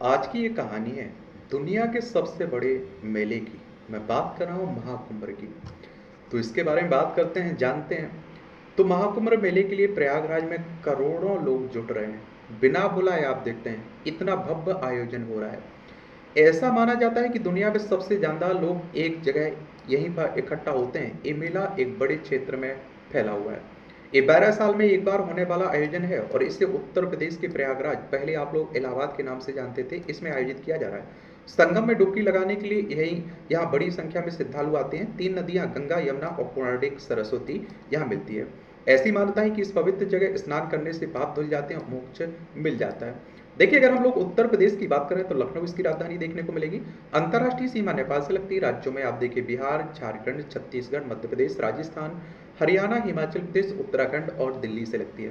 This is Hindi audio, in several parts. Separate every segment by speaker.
Speaker 1: आज की ये कहानी है दुनिया के सबसे बड़े मेले की। मैं बात कर रहा हूँ महाकुंभ की। तो इसके बारे में बात करते हैं, जानते हैं। तो महाकुंभ मेले के लिए प्रयागराज में करोड़ों लोग जुट रहे हैं। बिना बुलाए आप देखते हैं इतना भव्य आयोजन हो रहा है। ऐसा माना जाता है कि दुनिया में सबसे ज़्यादा लोग एक जगह यहीं पर इकट्ठा होते हैं। ये मेला एक बड़े क्षेत्र में फैला हुआ है। ये 12 साल में एक बार होने वाला आयोजन है और इसे उत्तर प्रदेश के प्रयागराज, पहले आप लोग इलाहाबाद के नाम से जानते थे, इसमें आयोजित किया जा रहा है। संगम में डुबकी लगाने के लिए यही यहाँ बड़ी संख्या में श्रद्धालु आते हैं। 3 नदियाँ गंगा, यमुना और पौराणिक सरस्वती यहाँ मिलती है। ऐसी मान्यता है कि इस पवित्र जगह स्नान करने से पाप धुल जाते हैं और मोक्ष मिल जाता है। देखिए, अगर हम लोग उत्तर प्रदेश की बात करें तो लखनऊ इसकी राजधानी देखने को मिलेगी। अंतर्राष्ट्रीय सीमा नेपाल से लगती है। राज्यों में आप देखिए बिहार, झारखंड, छत्तीसगढ़, मध्य प्रदेश, राजस्थान, हरियाणा, हिमाचल प्रदेश, उत्तराखंड और दिल्ली से लगती है।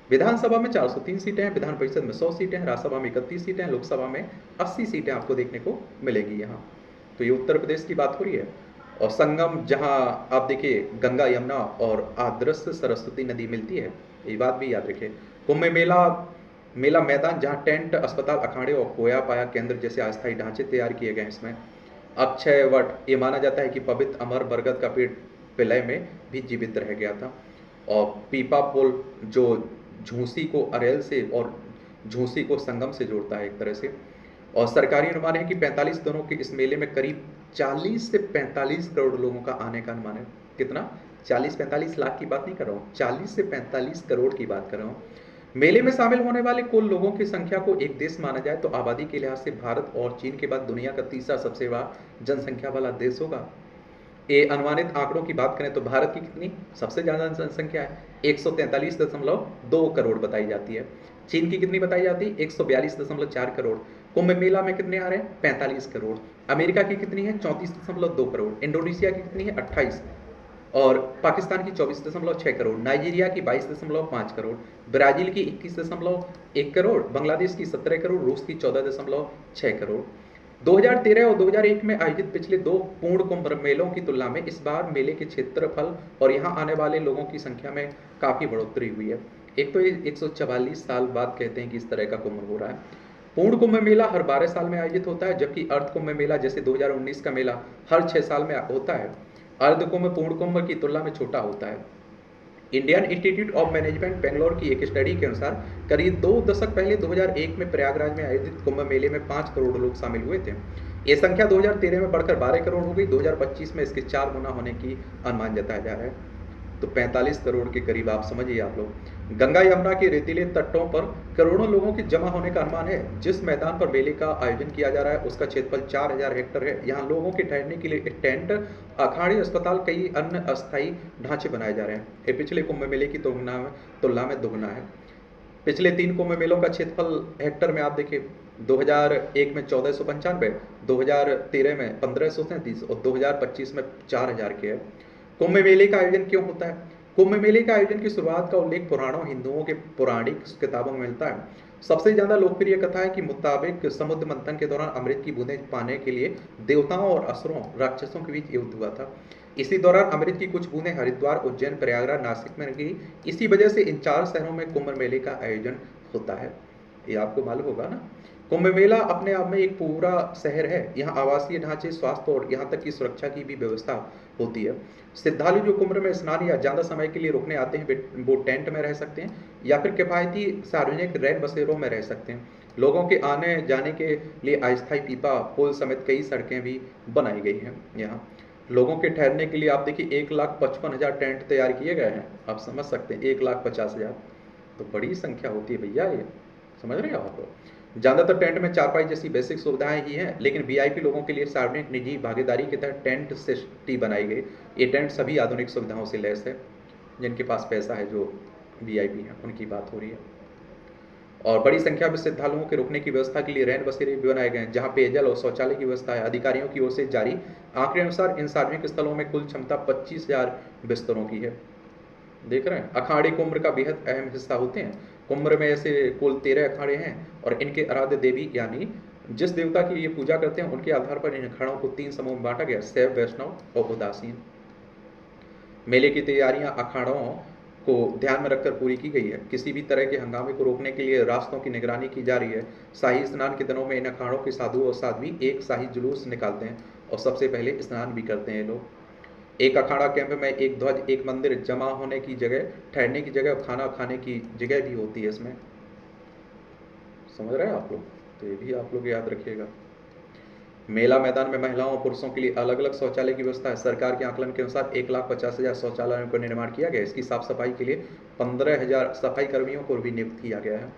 Speaker 1: विधानसभा में 403 सीटें हैं, विधान परिषद में 100 सीटें हैं, राज्यसभा में 31 सीटें हैं, लोकसभा में 80 सीटें आपको देखने को मिलेगी यहाँ। तो ये उत्तर प्रदेश की बात हो रही है। और संगम, जहाँ आप देखिए गंगा, यमुना और आदर्श सरस्वती नदी मिलती है, ये बात भी याद रखिए। कुंभ मेला मेला मैदान, जहाँ टेंट, अस्पताल, अखाड़े और खोया पाया केंद्र जैसे अस्थायी ढांचे तैयार किए गए हैं। इसमें अक्षय वट, ये माना जाता है कि पवित्र अमर बरगद का पेड़ प्रलय में भी जीवित रह गया था। और पीपा पुल जो झूसी को अरेल से और झूसी को संगम से जोड़ता है एक तरह से। और सरकारी अनुमान है कि 45 दिनों के इस मेले में करीब 40 से 45 करोड़ लोगों का आने का अनुमान है। कितना? 40-45 लाख की बात नहीं कर रहा हूँ, 40 से 45 करोड़ की बात कर रहा हूँ। मेले में शामिल होने वाले कुल लोगों की संख्या को एक देश माना जाए तो आबादी के लिहाज से भारत और चीन के बाद दुनिया का तीसरा सबसे बड़ा जनसंख्या वाला देश होगा। ये अनुमानित आंकड़ों की बात करें तो भारत की कितनी सबसे ज़्यादा जनसंख्या है? 143.2 करोड़ बताई जाती है। चीन की कितनी बताई जाती है? 142.4 करोड़। कुंभ मेला में कितने आ रहे हैं? 45 करोड़। अमेरिका की कितनी है? 34.2 करोड़। इंडोनेशिया की कितनी है? 28। और पाकिस्तान की 24.6 करोड़, नाइजीरिया की 22.5 करोड़, ब्राज़ील की 21.1 करोड़, बांग्लादेश की 17 करोड़, रूस की 14.6 करोड़। 2013 और 2001 में आयोजित पिछले 2 पूर्ण कुंभ मेलों की तुलना में इस बार मेले के क्षेत्रफल और यहाँ आने वाले लोगों की संख्या में काफ़ी बढ़ोतरी हुई है। एक तो ये 144 साल बाद कहते हैं कि इस तरह का कुंभ हो रहा है। पूर्ण कुंभ मेला हर 12 साल में आयोजित होता है, जबकि अर्ध कुंभ मेला जैसे 2019 का मेला हर 6 साल में होता है। अर्ध कुंभ पूर्ण कुंभ की तुलना में छोटा होता है। Indian institute of management Bangalore की एक स्टडी के अनुसार करीब 2 दशक पहले 2001 में प्रयागराज में आयोजित कुंभ मेले में 5 करोड़ लोग शामिल हुए थे। ये संख्या 2013 में बढ़कर 12 करोड़ हो गई। 2025 में इसके 4 गुना होने की अनुमान जताया जा रहा है। तो 45 करोड़ के करीब आप समझिए आप लोग। गंगा यमुना के रेतीले तटों पर करोड़ों लोगों के जमा होने का अनुमान है। जिस मैदान पर मेले का आयोजन किया जा रहा है उसका क्षेत्रफल 4000 हेक्टेयर है। यहाँ लोगों के ठहरने के लिए टेंट, अखाड़े, अस्पताल, कई अन्य अस्थायी ढांचे बनाए जा रहे हैं। ये पिछले कुंभ मेले की तुलना में दोगुना है। पिछले 3 कुंभ मेलों का क्षेत्रफल हेक्टर में आप देखिए, 2001 में 1495, 2013 में 1537 और 2025 में 4000 के है। कुंभ मेले का आयोजन क्यों होता है? कुंभ मेले का आयोजन की शुरुआत का उल्लेख पुराणों, हिंदुओं के पौराणिक किताबों में मिलता है। सबसे ज्यादा लोकप्रिय कथा है कि मुताबिक समुद्र मंथन के दौरान अमृत की बूंदें पाने के लिए देवताओं और असुरों, राक्षसों के बीच युद्ध हुआ था। इसी दौरान अमृत की कुछ बूंदें हरिद्वार, उज्जैन, प्रयागराज, नासिक में गिरी। इसी वजह से इन 4 शहरों में कुंभ मेले का आयोजन होता है। ये आपको मालूम होगा ना। कुंभ मेला अपने आप में एक पूरा शहर है। यहाँ आवासीय ढांचे, स्वास्थ्य और यहाँ तक कि सुरक्षा की भी व्यवस्था होती है। श्रद्धालु जो कुंभ में स्नान या ज़्यादा समय के लिए रुकने आते हैं वो टेंट में रह सकते हैं या फिर किफ़ायती सार्वजनिक रैन बसेरों में रह सकते हैं। लोगों के आने जाने के लिए अस्थायी पीपा पुल समेत कई सड़कें भी बनाई गई हैं। यहाँ लोगों के ठहरने के लिए आप देखिए 1,55,000 टेंट तैयार किए गए हैं। आप समझ सकते हैं 1,50,000 तो बड़ी संख्या होती है भैया। ये समझ रहे हो आप लोग। ज़्यादातर टेंट में चारपाई जैसी बेसिक सुविधाएं ही हैं, लेकिन वीआईपी लोगों के लिए सार्वजनिक निजी भागीदारी के तहत टेंट सिटी बनाई गई। ये टेंट सभी आधुनिक सुविधाओं से लैस है। जिनके पास पैसा है, जो वीआईपी हैं, उनकी बात हो रही है। और बड़ी संख्या में श्रद्धालुओं के रुकने की व्यवस्था के लिए रैन बसेरे भी बनाए गए हैं, जहां पेयजल और शौचालय की व्यवस्था है। अधिकारियों की ओर से जारी आंकड़े अनुसार इन सार्वजनिक स्थलों में कुल क्षमता 25,000 बिस्तरों की है। देख रहे हैं, अखाड़े कुंभ का बेहद अहम हिस्सा होते हैं। कुंभ में ऐसे कुल 13 अखाड़े हैं और इनके आराध्य देवी यानी जिस देवता की ये पूजा करते हैं उनके आधार पर इन अखाड़ों को 3 समूह में बांटा गया: शैव, वैष्णव और उदासीन। मेले की तैयारियां अखाड़ों को ध्यान में रखकर पूरी की गई है। किसी भी तरह के हंगामे को रोकने के लिए रास्तों की निगरानी की जा रही है। शाही स्नान के दिनों में इन अखाड़ों के साधु और साध्वी एक शाही जुलूस निकालते हैं और सबसे पहले स्नान भी करते हैं ये लोग। एक अखाड़ा कैंप में एक ध्वज, एक मंदिर, जमा होने की जगह, ठहरने की जगह, खाना खाने की जगह भी होती है इसमें। समझ रहे हैं आप लोग? तो ये भी आप लोग याद रखिएगा। मेला मैदान में महिलाओं और पुरुषों के लिए अलग अलग शौचालय की व्यवस्था है। सरकार के आकलन के अनुसार 1,50,000 शौचालयों का निर्माण किया गया है। इसकी साफ सफाई के लिए 15,000 सफाई कर्मियों को भी नियुक्त किया गया है।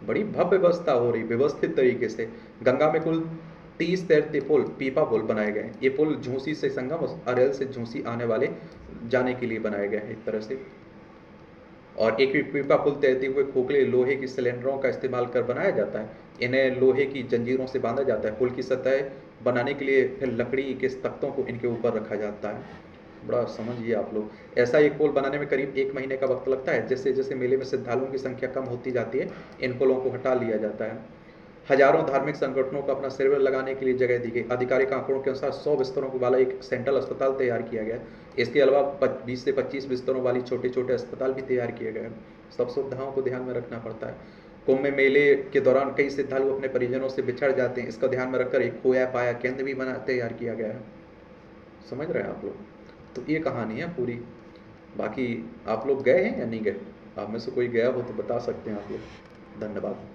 Speaker 1: बड़ी भव्य व्यवस्था हो रही व्यवस्थित तरीके से। गंगा में कुल 30 तैरते पुल, पीपा पुल बनाए गए हैं। ये पुल झूसी से संगम और अरेल से झूसी आने वाले जाने के लिए बनाए गए हैं एक तरह से। और एक पीपा पुल तैरते हुए खोखले लोहे की सिलेंडरों का इस्तेमाल कर बनाया जाता है। इन्हें लोहे की जंजीरों से बांधा जाता है। पुल की सतह बनाने के लिए फिर लकड़ी के तख्तों को इनके ऊपर रखा जाता है। बड़ा समझिए आप लोग। ऐसा एक पुल बनाने में करीब 1 महीने का वक्त लगता है। जैसे जैसे मेले में श्रद्धालुओं की संख्या कम होती जाती है, इन पुलों को हटा लिया जाता है। हजारों धार्मिक संगठनों को अपना शिविर लगाने के लिए जगह दी गई। आधिकारिक आंकड़ों के अनुसार 100 बिस्तरों वाला एक सेंट्रल अस्पताल तैयार किया गया। इसके अलावा 20 से 25 बिस्तरों वाली छोटे छोटे अस्पताल भी तैयार किए गए। सब सुविधाओं को ध्यान में रखना पड़ता है। कुंभ में मेले के दौरान कई श्रद्धालु अपने परिजनों से बिछड़ जाते हैं। इसका ध्यान में रखकर एक खोया पाया केंद्र भी तैयार किया गया है। समझ रहे हैं आप लोग? तो ये कहानी है पूरी। बाकी आप लोग गए हैं या नहीं गए? आप में से कोई गया हो तो बता सकते हैं आप लोग। धन्यवाद।